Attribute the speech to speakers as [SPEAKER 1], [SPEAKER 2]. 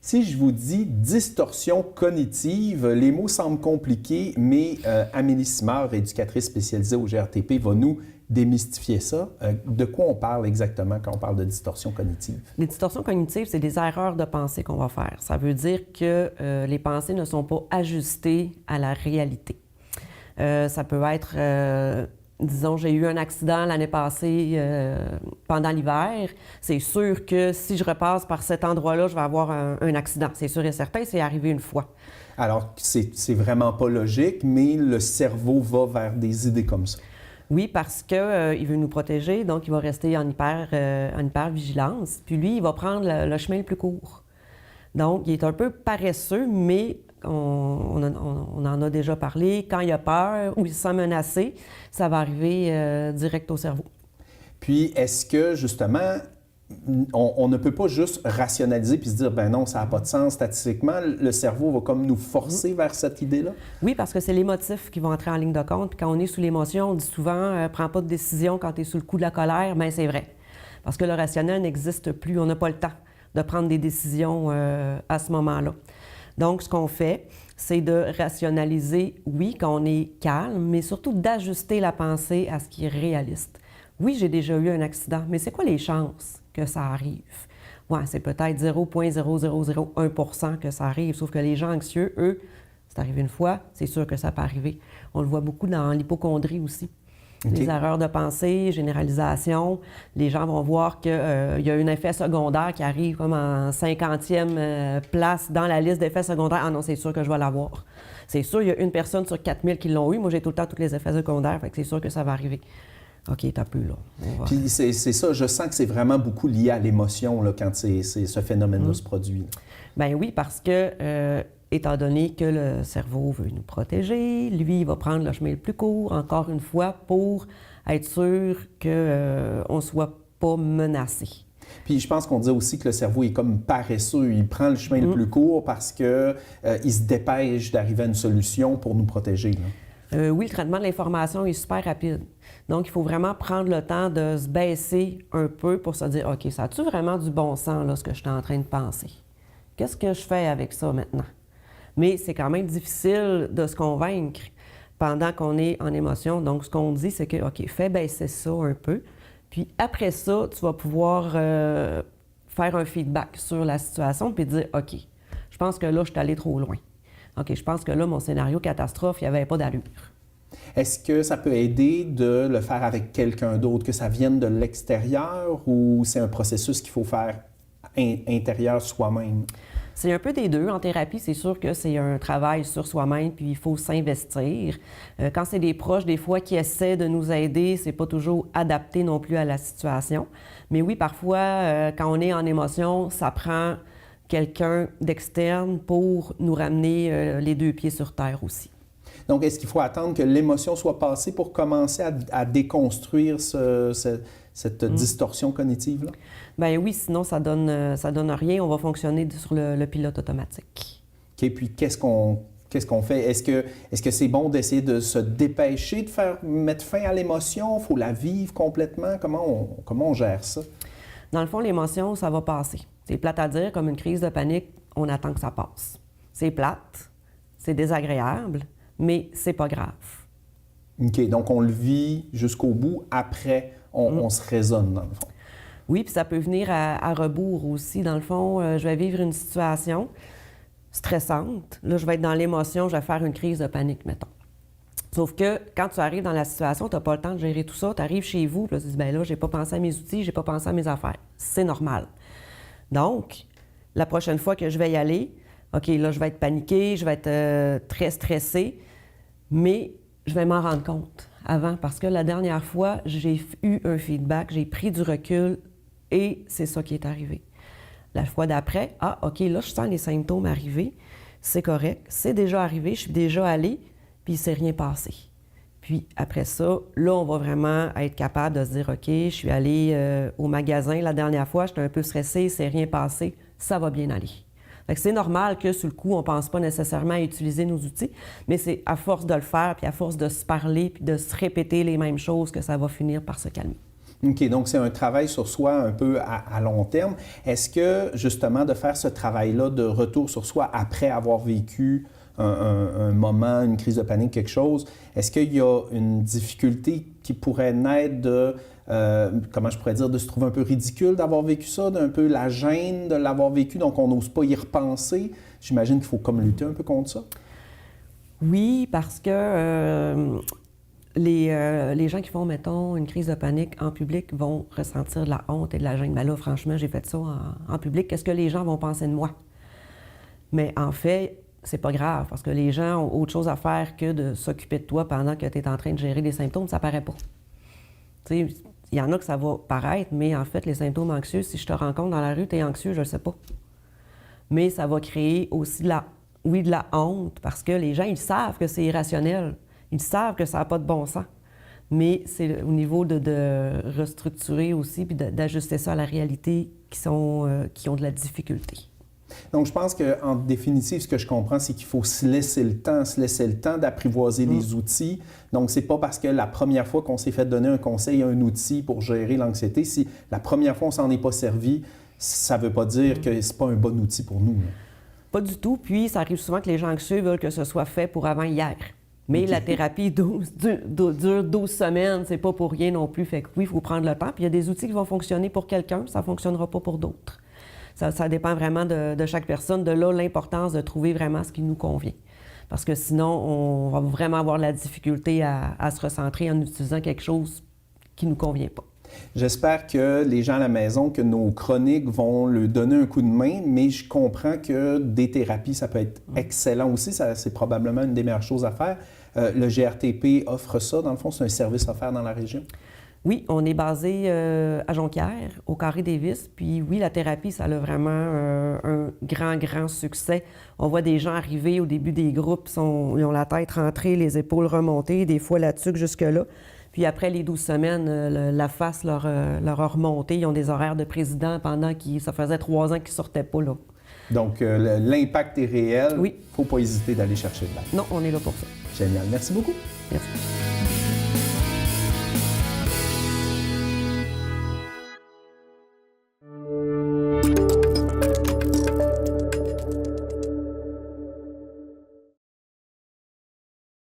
[SPEAKER 1] Si je vous dis distorsion cognitive, les mots semblent compliqués, mais Amélie Simard, éducatrice spécialisée au GRTP, va nous démystifier ça. De quoi on parle exactement quand on parle de distorsion cognitive?
[SPEAKER 2] Les distorsions cognitives, c'est des erreurs de pensée qu'on va faire. Ça veut dire que les pensées ne sont pas ajustées à la réalité. Ça peut être, disons, j'ai eu un accident l'année passée pendant l'hiver. C'est sûr que si je repasse par cet endroit-là, je vais avoir un accident. C'est sûr et certain, c'est arrivé une fois.
[SPEAKER 1] Alors, c'est vraiment pas logique, mais le cerveau va vers des idées comme ça.
[SPEAKER 2] Oui, parce qu'il veut nous protéger, donc il va rester en hyper-vigilance. Puis lui, il va prendre le chemin le plus court. Donc, il est un peu paresseux, mais on en a déjà parlé. Quand il a peur ou il se sent menacé, ça va arriver direct au cerveau.
[SPEAKER 1] Puis, est-ce que, justement, on ne peut pas juste rationaliser puis se dire, ben non, ça n'a pas de sens statistiquement. Le cerveau va comme nous forcer vers cette idée-là?
[SPEAKER 2] Oui, parce que c'est l'émotif qui va entrer en ligne de compte. Puis quand on est sous l'émotion, on dit souvent, prends pas de décision quand tu es sous le coup de la colère. Bien, c'est vrai. Parce que le rationnel n'existe plus. On n'a pas le temps de prendre des décisions à ce moment-là. Donc, ce qu'on fait, c'est de rationaliser, oui, quand on est calme, mais surtout d'ajuster la pensée à ce qui est réaliste. Oui, j'ai déjà eu un accident, mais c'est quoi les chances que ça arrive? Ouais, c'est peut-être 0,0001% que ça arrive, sauf que les gens anxieux, eux, c'est arrivé une fois, c'est sûr que ça peut arriver. On le voit beaucoup dans l'hypocondrie aussi. Okay. Les erreurs de pensée, généralisation, les gens vont voir qu'il y a un effet secondaire qui arrive comme en 50e place dans la liste d'effets secondaires. Ah non, c'est sûr que je vais l'avoir. C'est sûr, il y a une personne sur 4000 qui l'ont eu. Moi, j'ai tout le temps tous les effets secondaires, fait que c'est sûr que ça va arriver. OK, t'as peu, là.
[SPEAKER 1] Puis c'est ça, je sens que c'est vraiment beaucoup lié à l'émotion là, quand ce phénomène-là se produit.
[SPEAKER 2] Bien oui, parce que, étant donné que le cerveau veut nous protéger, lui, il va prendre le chemin le plus court, encore une fois, pour être sûr qu'on ne soit pas menacé.
[SPEAKER 1] Puis je pense qu'on dit aussi que le cerveau est comme paresseux. Il prend le chemin le plus court parce qu'il se dépêche d'arriver à une solution pour nous protéger.
[SPEAKER 2] Oui, le traitement de l'information est super rapide. Donc, il faut vraiment prendre le temps de se baisser un peu pour se dire, OK, ça a-tu vraiment du bon sens, là, ce que je suis en train de penser? Qu'est-ce que je fais avec ça maintenant? Mais c'est quand même difficile de se convaincre pendant qu'on est en émotion. Donc, ce qu'on dit, c'est que, OK, fais baisser ça un peu. Puis après ça, tu vas pouvoir faire un feedback sur la situation puis dire, OK, je pense que là, je suis allé trop loin. OK, je pense que là, mon scénario catastrophe, il n'y avait pas d'allure.
[SPEAKER 1] Est-ce que ça peut aider de le faire avec quelqu'un d'autre, que ça vienne de l'extérieur ou c'est un processus qu'il faut faire intérieur soi-même?
[SPEAKER 2] C'est un peu des deux. En thérapie, c'est sûr que c'est un travail sur soi-même, puis il faut s'investir. Quand c'est des proches, des fois, qui essaient de nous aider, c'est pas toujours adapté non plus à la situation. Mais oui, parfois, quand on est en émotion, ça prend quelqu'un d'externe pour nous ramener les deux pieds sur terre aussi.
[SPEAKER 1] Donc, est-ce qu'il faut attendre que l'émotion soit passée pour commencer à déconstruire cette distorsion cognitive-là?
[SPEAKER 2] Bien oui, sinon ça donne rien. On va fonctionner sur le pilote automatique.
[SPEAKER 1] OK, puis qu'est-ce qu'on fait? Est-ce que c'est bon d'essayer de se dépêcher de mettre fin à l'émotion? Il faut la vivre complètement? Comment on gère ça?
[SPEAKER 2] Dans le fond, l'émotion, ça va passer. C'est plate à dire, comme une crise de panique, on attend que ça passe. C'est plate, c'est désagréable, mais c'est pas grave.
[SPEAKER 1] OK, donc on le vit jusqu'au bout, après, on se raisonne, dans le fond.
[SPEAKER 2] Oui, puis ça peut venir à rebours aussi. Dans le fond, je vais vivre une situation stressante. Là, je vais être dans l'émotion, je vais faire une crise de panique, mettons. Sauf que quand tu arrives dans la situation, tu n'as pas le temps de gérer tout ça. Tu arrives chez vous, puis tu te dis, bien là, j'ai pas pensé à mes outils, j'ai pas pensé à mes affaires. C'est normal. Donc, la prochaine fois que je vais y aller, OK, là, je vais être paniquée, je vais être très stressée, mais je vais m'en rendre compte avant, parce que la dernière fois, j'ai eu un feedback, j'ai pris du recul et c'est ça qui est arrivé. La fois d'après, ah, OK, là, je sens les symptômes arriver, c'est correct, c'est déjà arrivé, je suis déjà allée, puis il ne s'est rien passé. Puis après ça, là, on va vraiment être capable de se dire, OK, je suis allée au magasin la dernière fois, j'étais un peu stressée, il ne s'est rien passé, ça va bien aller. Fait que c'est normal que, sur le coup, on ne pense pas nécessairement à utiliser nos outils, mais c'est à force de le faire, puis à force de se parler, puis de se répéter les mêmes choses que ça va finir par se calmer.
[SPEAKER 1] OK, donc c'est un travail sur soi un peu à long terme. Est-ce que, justement, de faire ce travail-là de retour sur soi après avoir vécu un moment, une crise de panique, quelque chose, est-ce qu'il y a une difficulté qui pourrait naître de, comment je pourrais dire, de se trouver un peu ridicule d'avoir vécu ça, d'un peu la gêne de l'avoir vécu, donc on n'ose pas y repenser? J'imagine qu'il faut comme lutter un peu contre ça.
[SPEAKER 2] Oui, parce que les gens qui font, mettons, une crise de panique en public vont ressentir de la honte et de la gêne. Ben là, franchement, j'ai fait ça en public. Qu'est-ce que les gens vont penser de moi? Mais en fait, c'est pas grave, parce que les gens ont autre chose à faire que de s'occuper de toi pendant que tu es en train de gérer des symptômes, ça paraît pas. Tu sais, il y en a que ça va paraître, mais en fait, les symptômes anxieux, si je te rencontre dans la rue, tu es anxieux, je le sais pas. Mais ça va créer aussi de la honte, parce que les gens, ils savent que c'est irrationnel. Ils savent que ça n'a pas de bon sens. Mais c'est au niveau de restructurer aussi, puis d'ajuster ça à la réalité qui ont de la difficulté.
[SPEAKER 1] Donc, je pense qu'en définitive, ce que je comprends, c'est qu'il faut se laisser le temps d'apprivoiser les outils. Donc, c'est pas parce que la première fois qu'on s'est fait donner un conseil, un outil pour gérer l'anxiété, si la première fois on s'en est pas servi, ça veut pas dire que c'est pas un bon outil pour nous.
[SPEAKER 2] Pas du tout. Puis, ça arrive souvent que les gens anxieux veulent que ce soit fait pour avant hier. Mais la thérapie dure 12 semaines, c'est pas pour rien non plus. Fait que oui, il faut prendre le temps. Puis, il y a des outils qui vont fonctionner pour quelqu'un, ça fonctionnera pas pour d'autres. Ça dépend vraiment de chaque personne. De là, l'importance de trouver vraiment ce qui nous convient. Parce que sinon, on va vraiment avoir la difficulté à se recentrer en utilisant quelque chose qui ne nous convient pas.
[SPEAKER 1] J'espère que les gens à la maison, que nos chroniques vont leur donner un coup de main, mais je comprends que des thérapies, ça peut être excellent aussi. C'est probablement une des meilleures choses à faire. Le GRTP offre ça, dans le fond, c'est un service offert dans la région?
[SPEAKER 2] Oui, on est basé à Jonquière, au Carré-Davis. Puis oui, la thérapie, ça a vraiment un grand succès. On voit des gens arriver au début des groupes, ils ont la tête rentrée, les épaules remontées, des fois la tuque jusque-là. Puis après les 12 semaines, la face leur a remonté. Ils ont des horaires de président pendant ça faisait 3 ans qu'ils ne sortaient pas là.
[SPEAKER 1] Donc, l'impact est réel.
[SPEAKER 2] Oui.
[SPEAKER 1] Il ne faut pas hésiter d'aller chercher de l'aide.
[SPEAKER 2] Non, on est là pour ça.
[SPEAKER 1] Génial. Merci beaucoup.
[SPEAKER 2] Merci.